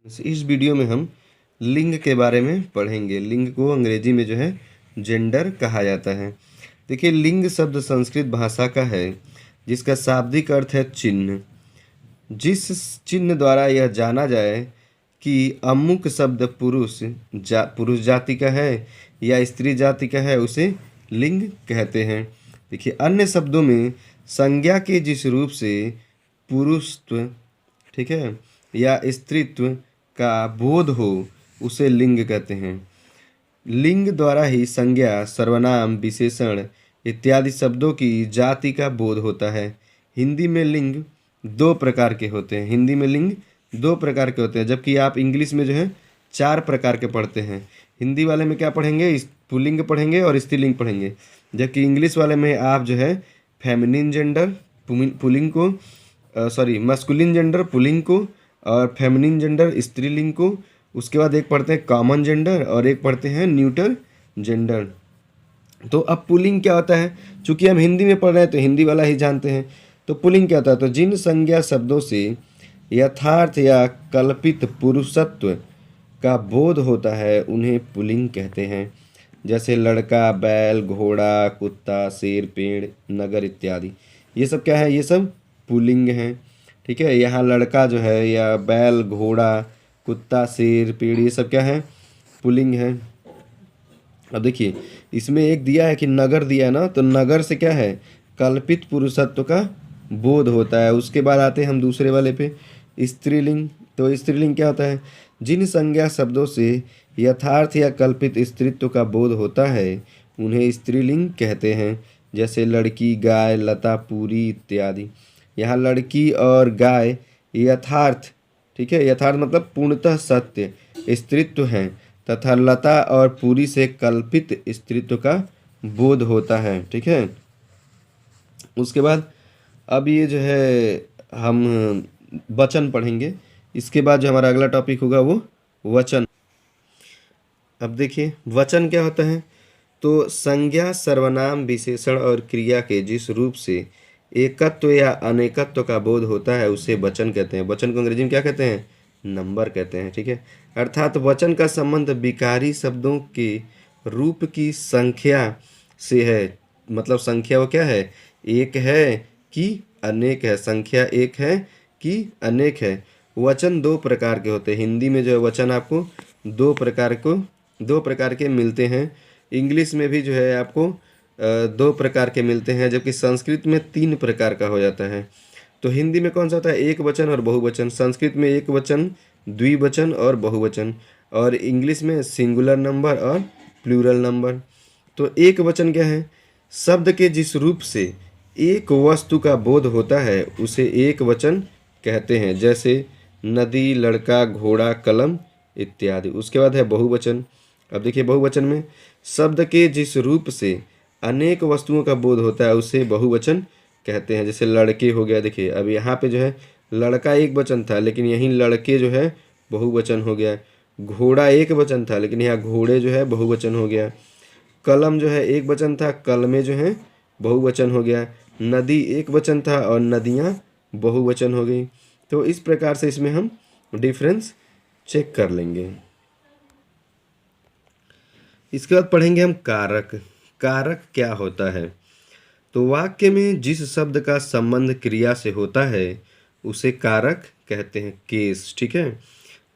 इस वीडियो में हम लिंग के बारे में पढ़ेंगे। लिंग को अंग्रेजी में जो है जेंडर कहा जाता है। देखिए, लिंग शब्द संस्कृत भाषा का है जिसका शाब्दिक अर्थ है चिन्ह। जिस चिन्ह द्वारा यह जाना जाए कि अमुक शब्द पुरुष जाति का है या स्त्री जाति का है, उसे लिंग कहते हैं। देखिए, अन्य शब्दों में संज्ञा के जिस रूप से पुरुषत्व, ठीक है, या स्त्रीत्व का बोध हो, उसे लिंग कहते हैं। लिंग द्वारा ही संज्ञा, सर्वनाम, विशेषण इत्यादि शब्दों की जाति का बोध होता है। हिंदी में लिंग दो प्रकार के होते हैं। हिंदी में लिंग दो प्रकार के होते हैं, जबकि आप इंग्लिश में जो है 4 प्रकार के पढ़ते हैं। हिंदी वाले में क्या पढ़ेंगे? पुल्लिंग पढ़ेंगे और स्त्रीलिंग पढ़ेंगे, जबकि इंग्लिश वाले में आप जो है फेमिनिन जेंडर पुल्लिंग को, मस्कुलिन जेंडर पुल्लिंग को और फेमिनिन जेंडर स्त्रीलिंग को। उसके बाद एक पढ़ते हैं कॉमन जेंडर और एक पढ़ते हैं न्यूट्रल जेंडर। तो अब पुल्लिंग क्या होता है? चूंकि हम हिंदी में पढ़ रहे हैं तो हिंदी वाला ही जानते हैं। तो पुल्लिंग क्या होता है? तो जिन संज्ञा शब्दों से यथार्थ या कल्पित पुरुषत्व का बोध होता है उन्हें पुल्लिंग कहते हैं। जैसे लड़का, बैल, घोड़ा, कुत्ता, शेर, पेड़, नगर इत्यादि। ये सब क्या है? ये सब पुल्लिंग हैं। ठीक है, यहाँ लड़का जो है या बैल, घोड़ा, कुत्ता, शेर, पेड़, ये सब क्या है? पुल्लिंग है। अब देखिए, इसमें एक दिया है कि नगर दिया है ना, तो नगर से क्या है? कल्पित पुरुषत्व का बोध होता है। उसके बाद आते हैं हम दूसरे वाले पे, स्त्रीलिंग। तो स्त्रीलिंग क्या होता है? जिन संज्ञा शब्दों से यथार्थ या कल्पित स्त्रीत्व का बोध होता है उन्हें स्त्रीलिंग कहते हैं। जैसे लड़की, गाय, लता, पूरी इत्यादि। यहाँ लड़की और गाय यथार्थ, ठीक है, यथार्थ मतलब पूर्णतः सत्य स्त्रीत्व हैं, तथा लता और पूरी से कल्पित स्त्रीत्व का बोध होता है। ठीक है, उसके बाद अब ये जो है हम वचन पढ़ेंगे। इसके बाद जो हमारा अगला टॉपिक होगा वो वचन। अब देखिए, वचन क्या होता है? तो संज्ञा, सर्वनाम, विशेषण और क्रिया के जिस रूप से एकत्व या अनेकत्व का बोध होता है उसे वचन कहते हैं। वचन को अंग्रेजी में क्या कहते हैं? नंबर कहते हैं। ठीक है, अर्थात वचन का संबंध विकारी शब्दों के रूप की संख्या से है। मतलब संख्या वो क्या है? एक है कि अनेक है? संख्या एक है कि अनेक है? वचन दो प्रकार के होते हैं। हिंदी में जो है वचन आपको दो प्रकार के मिलते हैं। इंग्लिश में भी जो है आपको दो प्रकार के मिलते हैं, जबकि संस्कृत में 3 प्रकार का हो जाता है। तो हिंदी में कौन सा होता है? एक वचन और बहुवचन। संस्कृत में एक वचन, द्विवचन और बहुवचन। और इंग्लिश में सिंगुलर नंबर और प्लूरल नंबर। तो एक वचन क्या है? शब्द के जिस रूप से एक वस्तु का बोध होता है उसे एक वचन कहते हैं। जैसे नदी, लड़का, घोड़ा, कलम इत्यादि। उसके बाद है बहुवचन। अब देखिए, बहुवचन में शब्द के जिस रूप से अनेक वस्तुओं का बोध होता है उसे बहुवचन कहते हैं। जैसे लड़के हो गया। देखिए, अब यहाँ पे जो है लड़का एक वचन था, लेकिन यहीं लड़के जो है बहुवचन हो गया। घोड़ा एक वचन था, लेकिन यहाँ घोड़े जो है बहुवचन हो गया। कलम जो है एक वचन था, कलमे जो है बहुवचन हो गया। नदी एक वचन था और नदियाँ बहुवचन हो गई। तो इस प्रकार से इसमें हम डिफरेंस चेक कर लेंगे। इसके बाद पढ़ेंगे हम कारक। कारक क्या होता है? तो वाक्य में जिस शब्द का संबंध क्रिया से होता है उसे कारक कहते हैं। केस, ठीक है,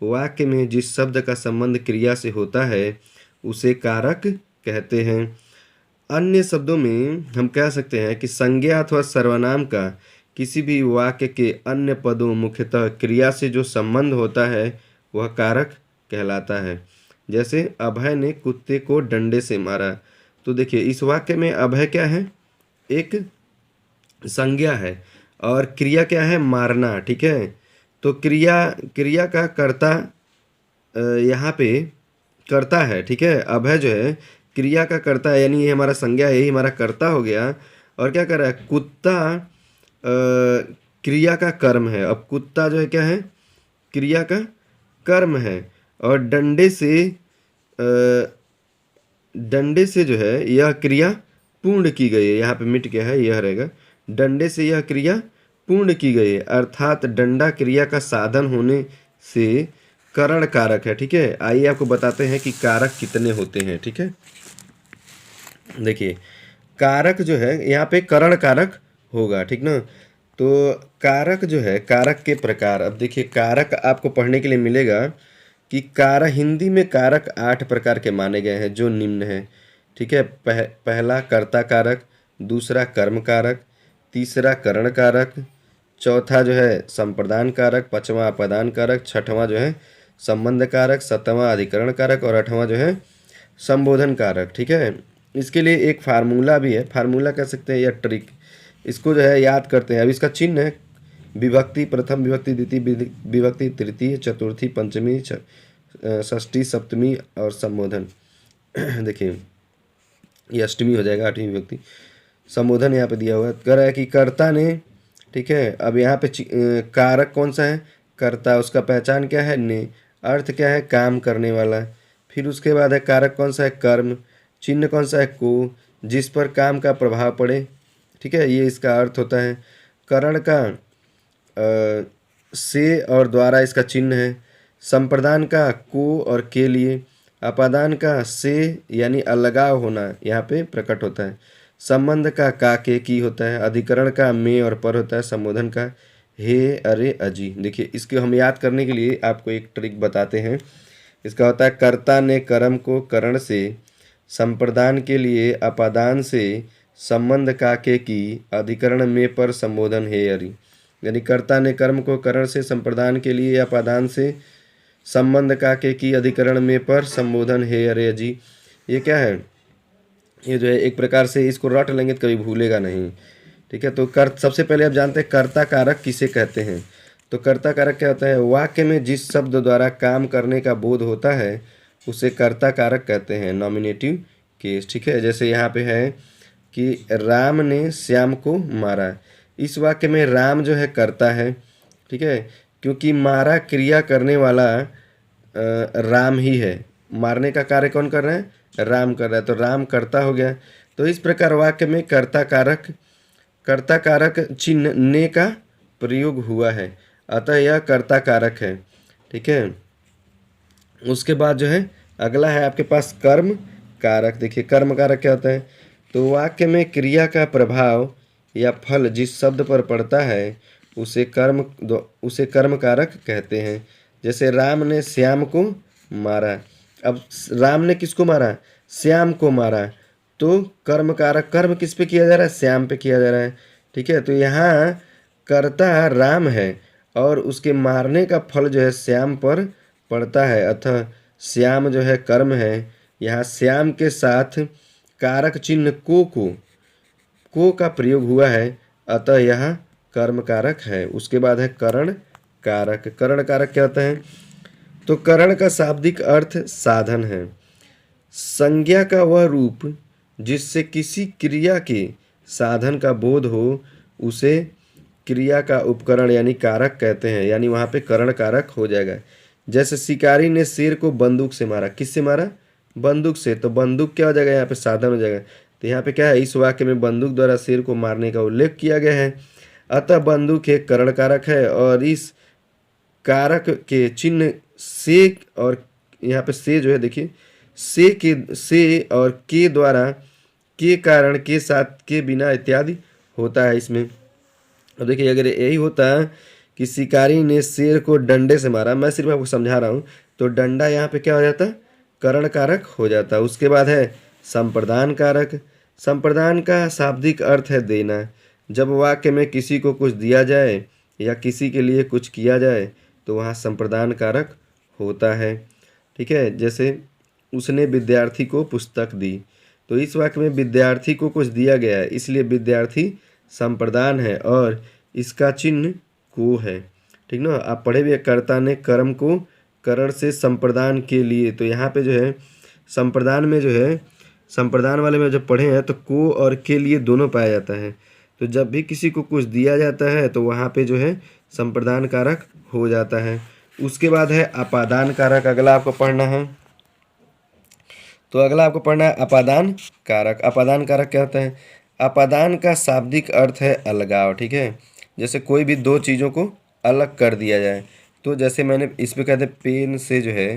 वाक्य में जिस शब्द का संबंध क्रिया से होता है उसे कारक कहते हैं। अन्य शब्दों में हम कह सकते हैं कि संज्ञा अथवा सर्वनाम का किसी भी वाक्य के अन्य पदों, मुख्यतः क्रिया से जो संबंध होता है वह कारक कहलाता है। जैसे अभय ने कुत्ते को डंडे से मारा। तो देखिए, इस वाक्य में अभय क्या है? एक संज्ञा है और क्रिया क्या है? मारना। ठीक है, तो क्रिया का कर्ता यहाँ पे कर्ता है। ठीक है, अभय जो है क्रिया का कर्ता है, यानी ये हमारा संज्ञा है, यही हमारा कर्ता हो गया। और क्या कर रहा है? कुत्ता क्रिया का कर्म है। अब कुत्ता जो है क्या है? क्रिया का कर्म है। और डंडे से जो है यह क्रिया पूर्ण की गई है। यहाँ पे मिट गया है, यह रहेगा डंडे से यह क्रिया पूर्ण की गई है। अर्थात डंडा क्रिया का साधन होने से करण कारक है। ठीक है, आइए आपको बताते हैं कि कारक कितने होते हैं। ठीक है, देखिए कारक जो है यहाँ पे करण कारक होगा, ठीक ना। तो कारक जो है, कारक के प्रकार, अब देखिए कारक आपको पढ़ने के लिए मिलेगा कि हिंदी में कारक 8 प्रकार के माने गए हैं जो निम्न हैं। ठीक है, पहला कर्ता कारक, दूसरा कर्म कारक, तीसरा करण कारक, चौथा जो है संप्रदान कारक, पांचवा अपादान कारक, छठवां जो है संबंध कारक, सातवां अधिकरण कारक और आठवां जो है संबोधन कारक। ठीक है, इसके लिए एक फार्मूला भी है, फार्मूला कह सकते हैं या ट्रिक, इसको जो है याद करते हैं। अब इसका चिन्ह है विभक्ति, प्रथम विभक्ति, द्वितीय विभक्ति, तृतीय, चतुर्थी, पंचमी, षष्ठी, सप्तमी और संबोधन। देखिए ये अष्टमी हो जाएगा, आठवीं विभक्ति। संबोधन यहाँ पे दिया हुआ है, कह रहा है कि कर्ता ने। ठीक है, अब यहाँ पे कारक कौन सा है, कर्ता, उसका पहचान क्या है, ने, अर्थ क्या है, काम करने वाला। फिर उसके बाद है कारक कौन सा है, कर्म, चिन्ह कौन सा है, को, जिस पर काम का प्रभाव पड़े। ठीक है, ये इसका अर्थ होता है। करण का से और द्वारा इसका चिन्ह है। संप्रदान का को और के लिए। अपादान का से यानी अलगाव होना यहाँ पे प्रकट होता है। संबंध का के की होता है। अधिकरण का में और पर होता है। संबोधन का हे, अरे, अजी। देखिए इसको हम याद करने के लिए आपको एक ट्रिक बताते हैं। इसका होता है कर्ता ने कर्म को करण से, संप्रदान के लिए अपादान से, संबंध का के की, अधिकरण में पर, संबोधन हे, अरि। यानी कर्ता ने कर्म को करण से, संप्रदान के लिए अपादान से, संबंध का के की, अधिकरण में पर, संबोधन हे, अरे, अजी। ये क्या है, ये जो है एक प्रकार से इसको रट लेंगे तो कभी भूलेगा नहीं। ठीक है, तो सबसे पहले आप जानते हैं कर्ता कारक किसे कहते हैं। तो कर्ता कारक क्या होता है, वाक्य में जिस शब्द द्वारा काम करने का बोध होता है उसे कर्ता कारक कहते हैं, नॉमिनेटिव केस। ठीक है, जैसे यहाँ पे है कि राम ने श्याम को मारा। इस वाक्य में राम जो है कर्ता है। ठीक है, क्योंकि मारा क्रिया करने वाला राम ही है। मारने का कार्य कौन कर रहा है, राम कर रहा है, तो राम कर्ता हो गया। तो इस प्रकार वाक्य में कर्ता कारक चिन्ह ने का प्रयोग हुआ है, अतः यह कर्ता कारक है। ठीक है, उसके बाद जो है अगला है आपके पास कर्म कारक। देखिए कर्म कारक क्या होता है, तो वाक्य में क्रिया का प्रभाव या फल जिस शब्द पर पड़ता है उसे कर्म कारक कहते हैं। जैसे राम ने श्याम को मारा। अब राम ने किसको मारा, श्याम को मारा, तो कर्म कारक, कर्म किस पे किया जा रहा है, श्याम पे किया जा रहा है। ठीक है, तो यहाँ कर्ता राम है और उसके मारने का फल जो है श्याम पर पड़ता है, अतः श्याम जो है कर्म है। यहाँ श्याम के साथ कारक चिन्ह को का प्रयोग हुआ है, अतः यह कर्म कारक है। उसके बाद है करण कारक। करण कारक क्या होता है, तो करण का शाब्दिक अर्थ साधन है। संज्ञा का वह रूप जिससे किसी क्रिया के साधन का बोध हो उसे क्रिया का उपकरण यानी कारक कहते हैं, यानी वहाँ पे करण कारक हो जाएगा। जैसे शिकारी ने शेर को बंदूक से मारा। किससे मारा, बंदूक से, तो बंदूक क्या हो जाएगा, यहाँ पे साधन हो जाएगा। तो यहाँ पे क्या है, इस वाक्य में बंदूक द्वारा शेर को मारने का उल्लेख किया गया है, अतः बंदूक एक करण कारक है। और इस कारक के चिन्ह से, और यहाँ पे से जो है देखिए से और के द्वारा, के कारण, के साथ, के बिना इत्यादि होता है इसमें। अब देखिए अगर यही होता कि शिकारी ने शेर को डंडे से मारा, मैं सिर्फ आपको समझा रहा हूँ, तो डंडा यहाँ पे क्या हो जाता, करण कारक हो जाता। उसके बाद है संप्रदान कारक। संप्रदान का शाब्दिक अर्थ है देना। जब वाक्य में किसी को कुछ दिया जाए या किसी के लिए कुछ किया जाए तो वहाँ संप्रदान कारक होता है। ठीक है, जैसे उसने विद्यार्थी को पुस्तक दी, तो इस वाक्य में विद्यार्थी को कुछ दिया गया है इसलिए विद्यार्थी संप्रदान है और इसका चिन्ह को है। ठीक ना, आप पढ़े भी, कर्ता ने कर्म को करण से संप्रदान के लिए, तो यहाँ पे जो है संप्रदान में जो है, संप्रदान वाले में जब पढ़े हैं तो को और के लिए दोनों पाया जाता है। तो जब भी किसी को कुछ दिया जाता है तो वहाँ पे जो है संप्रदान कारक हो जाता है। उसके बाद है अपादान कारक। अगला आपको पढ़ना है, तो अगला आपको पढ़ना है अपादान कारक। अपादान कारक क्या होता है, अपादान का शाब्दिक अर्थ है अलगाव। ठीक है, जैसे कोई भी दो चीज़ों को अलग कर दिया जाए, तो जैसे मैंने इस पे कहते पेन से जो है,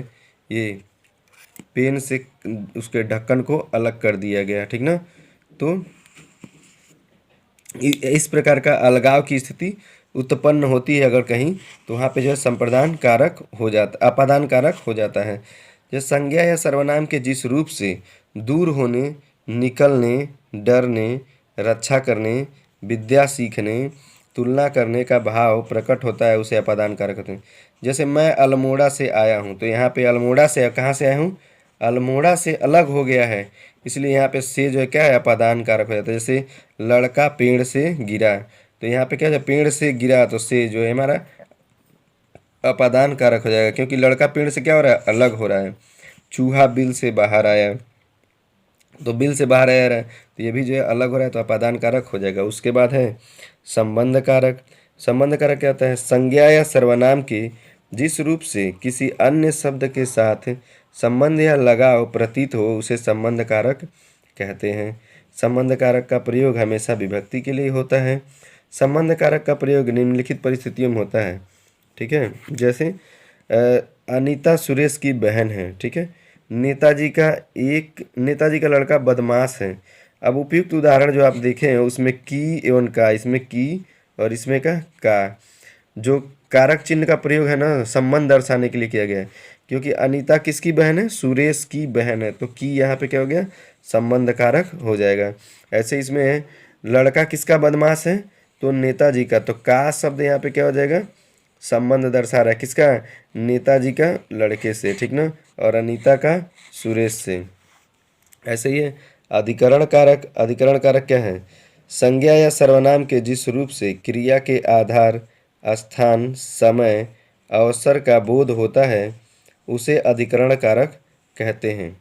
ये पेन से उसके ढक्कन को अलग कर दिया गया, ठीक ना। तो इस प्रकार का अलगाव की स्थिति उत्पन्न होती है अगर कहीं, तो वहाँ पे जो है संप्रदान कारक हो जाता, अपादान कारक हो जाता है। जैसे संज्ञा या सर्वनाम के जिस रूप से दूर होने, निकलने, डरने, रक्षा करने, विद्या सीखने, तुलना करने का भाव प्रकट होता है, उसे अपादान कारक होते हैं। जैसे मैं अल्मोड़ा से आया हूँ, तो यहाँ पे अल्मोड़ा से कहाँ से आया हूँ, अल्मोड़ा से अलग हो गया है, इसलिए यहाँ पे से जो है क्या है, अपादान कारक हो जाता है। जैसे लड़का पेड़ से गिरा, तो यहाँ पे क्या है, पेड़ से गिरा, तो से जो है हमारा अपादान कारक हो जाएगा, क्योंकि लड़का पेड़ से क्या हो रहा है, अलग हो रहा है। चूहा बिल से बाहर आया, तो बिल से बाहर आ रहा है, तो ये भी जो है अलग हो रहा है, तो अपादान कारक हो जाएगा। उसके बाद है संबंध कारक। संबंध कारक क्या होता है, संज्ञा या सर्वनाम के जिस रूप से किसी अन्य शब्द के साथ संबंध या लगाव प्रतीत हो, उसे संबंध कारक कहते हैं। संबंध कारक का प्रयोग हमेशा विभक्ति के लिए होता है। संबंध कारक का प्रयोग निम्नलिखित परिस्थितियों में होता है, ठीक है। जैसे अनीता सुरेश की बहन है, ठीक है। नेताजी का लड़का बदमाश है। अब उपयुक्त उदाहरण जो आप देखे हैं उसमें की एवं का, इसमें की और इसमें का जो कारक चिन्ह का प्रयोग है ना, संबंध दर्शाने के लिए किया गया है, क्योंकि अनीता किसकी बहन है, सुरेश की बहन है, तो की यहाँ पे क्या हो गया, संबंध कारक हो जाएगा। ऐसे इसमें है लड़का किसका बदमाश है, तो नेताजी का, तो का शब्द यहाँ पे क्या हो जाएगा, संबंध दर्शा रहा है, किसका, नेताजी का लड़के से, ठीक ना, और अनीता का सुरेश से। ऐसे ही है अधिकरण कारक। अधिकरण कारक क्या है, संज्ञा या सर्वनाम के जिस रूप से क्रिया के आधार, स्थान, समय, अवसर का बोध होता है, उसे अधिकरण कारक कहते हैं।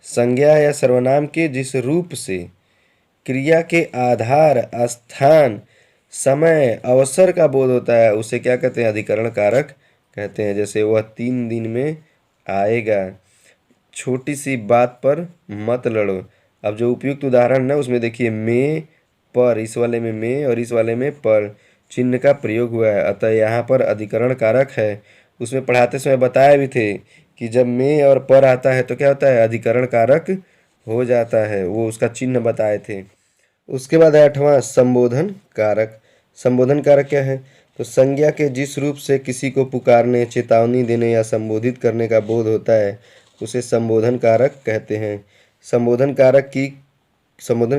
संज्ञा या सर्वनाम के जिस रूप से क्रिया के आधार, स्थान, समय, अवसर का बोध होता है, उसे क्या कहते हैं, अधिकरण कारक कहते हैं। जैसे वह 3 दिन में आएगा, छोटी सी बात पर मत लड़ो। अब जो उपयुक्त उदाहरण है उसमें देखिए में, पर, इस वाले में में और इस वाले में पर चिन्ह का प्रयोग हुआ है, अतः यहाँ पर अधिकरण कारक है। उसमें पढ़ाते समय बताया भी थे कि जब में और पर आता है तो क्या होता है, अधिकरण कारक हो जाता है, वो उसका चिन्ह बताए थे। उसके बाद 8वां संबोधन कारक। संबोधन कारक क्या है, तो संज्ञा के जिस रूप से किसी को पुकारने, चेतावनी देने या संबोधित करने का बोध होता है, उसे संबोधन कारक कहते हैं। संबोधन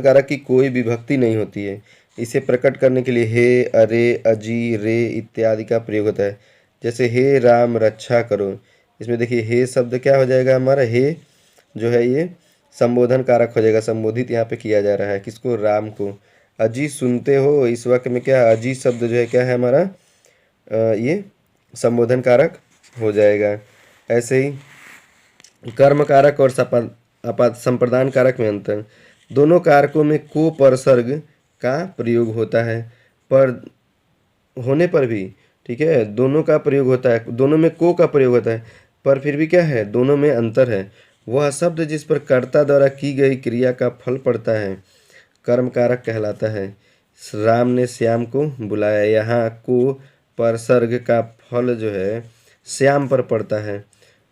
कारक की कोई विभक्ति नहीं होती है। इसे प्रकट करने के लिए हे, अरे, अजी, रे इत्यादि का प्रयोग होता है। जैसे हे राम रक्षा करो, इसमें देखिए हे शब्द क्या हो जाएगा हमारा, हे जो है ये संबोधन कारक हो जाएगा, संबोधित यहाँ पे किया जा रहा है किसको, राम को। अजी सुनते हो, इस वाक्य में क्या, अजी शब्द जो है क्या है हमारा, ये संबोधन कारक हो जाएगा। ऐसे ही कर्म कारक और संप्रदान कारक में अंतर। दोनों कारकों में को परसर्ग का प्रयोग होता है, पर होने पर भी, ठीक है, दोनों का प्रयोग होता है, दोनों में को का प्रयोग होता है, पर फिर भी क्या है, दोनों में अंतर है। वह शब्द जिस पर कर्ता द्वारा की गई क्रिया का फल पड़ता है, कर्म कारक कहलाता है। राम ने श्याम को बुलाया, यहाँ को परसर्ग का फल जो है श्याम पर पड़ता है,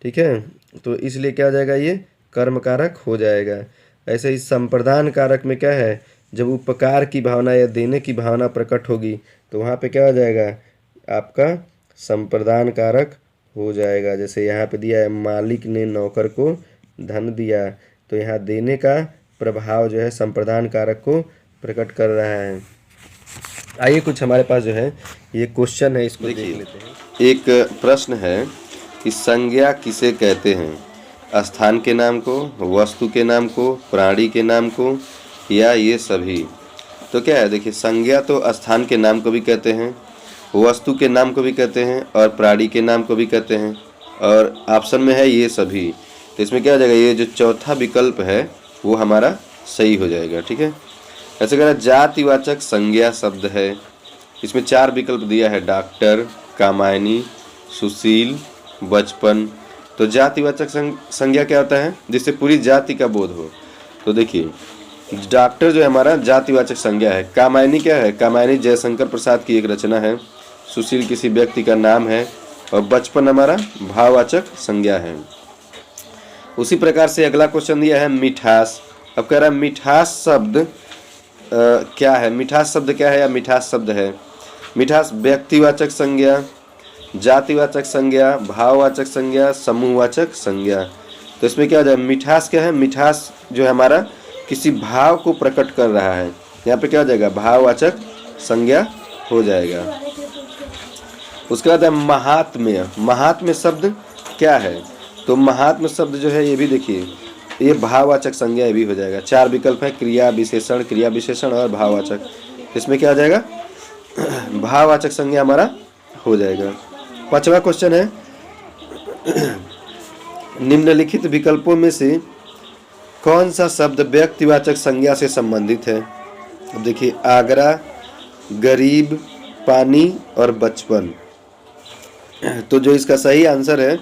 ठीक है, तो इसलिए क्या हो जाएगा, ये कर्म कारक हो जाएगा। ऐसे ही संप्रदान कारक में क्या है, जब उपकार की भावना या देने की भावना प्रकट होगी तो वहाँ पे क्या हो जाएगा, आपका संप्रदान कारक हो जाएगा। जैसे यहाँ पे दिया है मालिक ने नौकर को धन दिया, तो यहाँ देने का प्रभाव जो है संप्रदान कारक को प्रकट कर रहा है। आइए कुछ हमारे पास जो है ये क्वेश्चन है, इसको देख लेते हैं। एक प्रश्न है कि संज्ञा किसे कहते हैं, स्थान के नाम को, वस्तु के नाम को, प्राणी के नाम को, या ये सभी। तो क्या है, देखिए संज्ञा तो स्थान के नाम को भी कहते हैं, वस्तु के नाम को भी कहते हैं और प्राणी के नाम को भी कहते हैं, और ऑप्शन में है ये सभी। तो इसमें क्या हो जाएगा, ये जो चौथा विकल्प है वो हमारा सही हो जाएगा, ठीक है। ऐसे कहना जातिवाचक संज्ञा शब्द है, इसमें 4 विकल्प दिया है, डॉक्टर, कामायनी, सुशील, बचपन। तो जातिवाचक संज्ञा क्या होता है, जिससे पूरी जाति का बोध हो। तो देखिए डॉक्टर जो है हमारा जातिवाचक संज्ञा है। कामायनी क्या है, कामायनी जयशंकर प्रसाद की एक रचना है। सुशील किसी व्यक्ति का नाम है। और बचपन हमारा भाववाचक संज्ञा है। उसी प्रकार से अगला क्वेश्चन दिया है मिठास। अब कह रहा है मिठास शब्द क्या है, मिठास शब्द क्या है या मिठास शब्द है। मिठास व्यक्तिवाचक संज्ञा, जातिवाचक संज्ञा, भाववाचक संज्ञा, समूहवाचक संज्ञा। तो इसमें क्या हो जाएगा, मिठास क्या है, मिठास जो है हमारा किसी भाव को प्रकट कर रहा है। यहाँ पे क्या हो जाएगा, भाववाचक संज्ञा हो जाएगा। उसके बाद है महात्म्य। महात्म्य शब्द क्या है, तो महात्म्य शब्द जो है ये भी देखिए ये भाववाचक संज्ञा ये भी हो जाएगा। 4 विकल्प है, क्रिया विशेषण और भाववाचक। इसमें क्या हो जाएगा, भाववाचक संज्ञा हमारा हो जाएगा। 5वां क्वेश्चन है निम्नलिखित विकल्पों में से कौन सा शब्द व्यक्तिवाचक संज्ञा से संबंधित है। अब देखिए आगरा, गरीब, पानी और बचपन। तो जो इसका सही आंसर है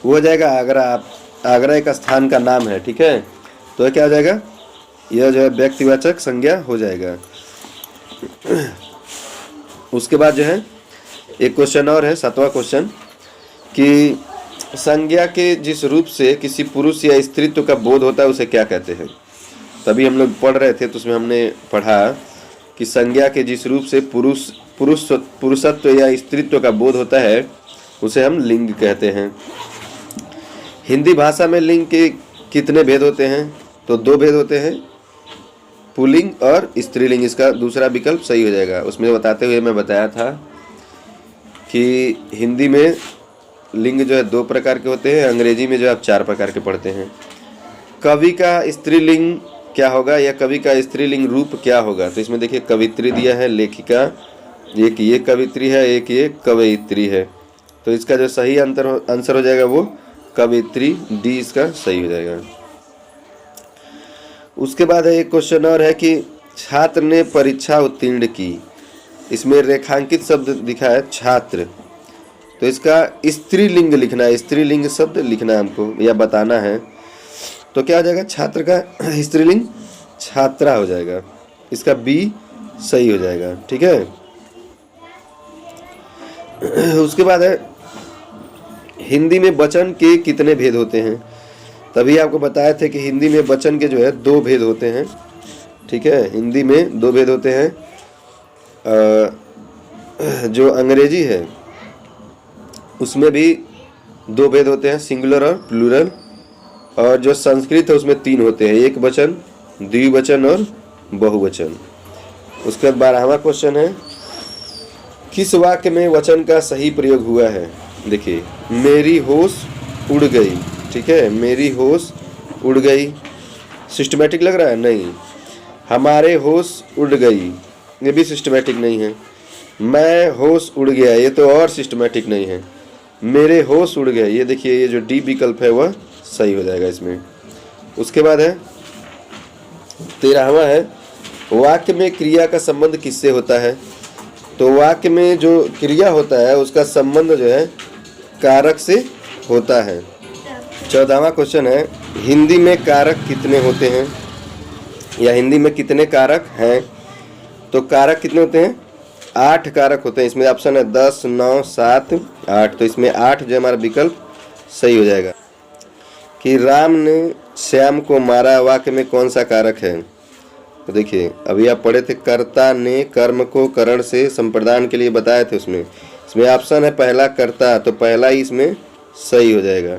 वो हो जाएगा आगरा। आगरा एक स्थान का नाम है, ठीक है। तो क्या हो जाएगा, यह जो है व्यक्तिवाचक संज्ञा हो जाएगा। उसके बाद जो है एक क्वेश्चन और है 7वां क्वेश्चन कि संज्ञा के जिस रूप से किसी पुरुष या स्त्रीत्व का बोध होता है उसे क्या कहते हैं। तभी हम लोग पढ़ रहे थे तो उसमें हमने पढ़ा कि संज्ञा के जिस रूप से पुरुषत्व या स्त्रीत्व का बोध होता है उसे हम लिंग कहते हैं। हिंदी भाषा में लिंग के कितने भेद होते हैं, तो 2 भेद होते हैं, पुल्लिंग और स्त्रीलिंग। इसका दूसरा विकल्प सही हो जाएगा। उसमें बताते हुए मैं बताया था कि हिंदी में लिंग जो है 2 प्रकार के होते हैं, अंग्रेजी में जो आप 4 प्रकार के पढ़ते हैं। कवि का स्त्रीलिंग क्या होगा या कवि का स्त्रीलिंग रूप क्या होगा, तो इसमें देखिए कवित्री दिया है, लेखिका, एक ये कवित्री है, एक ये कवयित्री है। तो इसका जो सही आंसर हो जाएगा वो कवित्री, डी इसका सही हो जाएगा। उसके बाद है एक क्वेश्चन और है कि छात्र ने परीक्षा उत्तीर्ण की। इसमें रेखांकित शब्द दिखा है छात्र, तो इसका स्त्रीलिंग लिखना है, स्त्रीलिंग शब्द लिखना है हमको या बताना है। तो क्या हो जाएगा, छात्र का स्त्रीलिंग छात्रा हो जाएगा। इसका बी सही हो जाएगा, ठीक है। उसके बाद है हिंदी में वचन के कितने भेद होते हैं। तभी आपको बताए थे कि हिंदी में वचन के जो है 2 भेद होते हैं, ठीक है। हिंदी में 2 भेद होते हैं। जो अंग्रेजी है उसमें भी 2 भेद होते हैं, सिंगुलर और प्लूरल। और जो संस्कृत है उसमें 3 होते हैं, एक वचन, द्विवचन और बहुवचन। उसके बाद 12वां क्वेश्चन है किस वाक्य में वचन का सही प्रयोग हुआ है। देखिए मेरी होश उड़ गई, ठीक है, मेरी होश उड़ गई सिस्टमैटिक लग रहा है, नहीं। हमारे होश उड़ गई ये भी सिस्टमैटिक नहीं है। मैं होश उड़ गया ये तो और सिस्टमैटिक नहीं है। मेरे होश उड़ गए, ये देखिए ये जो डी विकल्प है वह सही हो जाएगा इसमें। उसके बाद है 13वां है वाक्य में क्रिया का संबंध किससे होता है। तो वाक्य में जो क्रिया होता है उसका संबंध जो है कारक से होता है। 14वां क्वेश्चन है हिंदी में कारक कितने होते हैं या हिंदी में कितने कारक हैं। तो कारक कितने होते हैं, 8 कारक होते हैं। इसमें ऑप्शन है 10, 9, 7, 8। तो इसमें 8 जो हमारा विकल्प सही हो जाएगा। कि राम ने श्याम को मारा वाक्य में कौन सा कारक है। तो देखिए अभी आप पढ़े थे कर्ता ने कर्म को करण से संप्रदान के लिए बताए थे, उसमें इसमें ऑप्शन है पहला कर्ता, तो पहला ही इसमें सही हो जाएगा।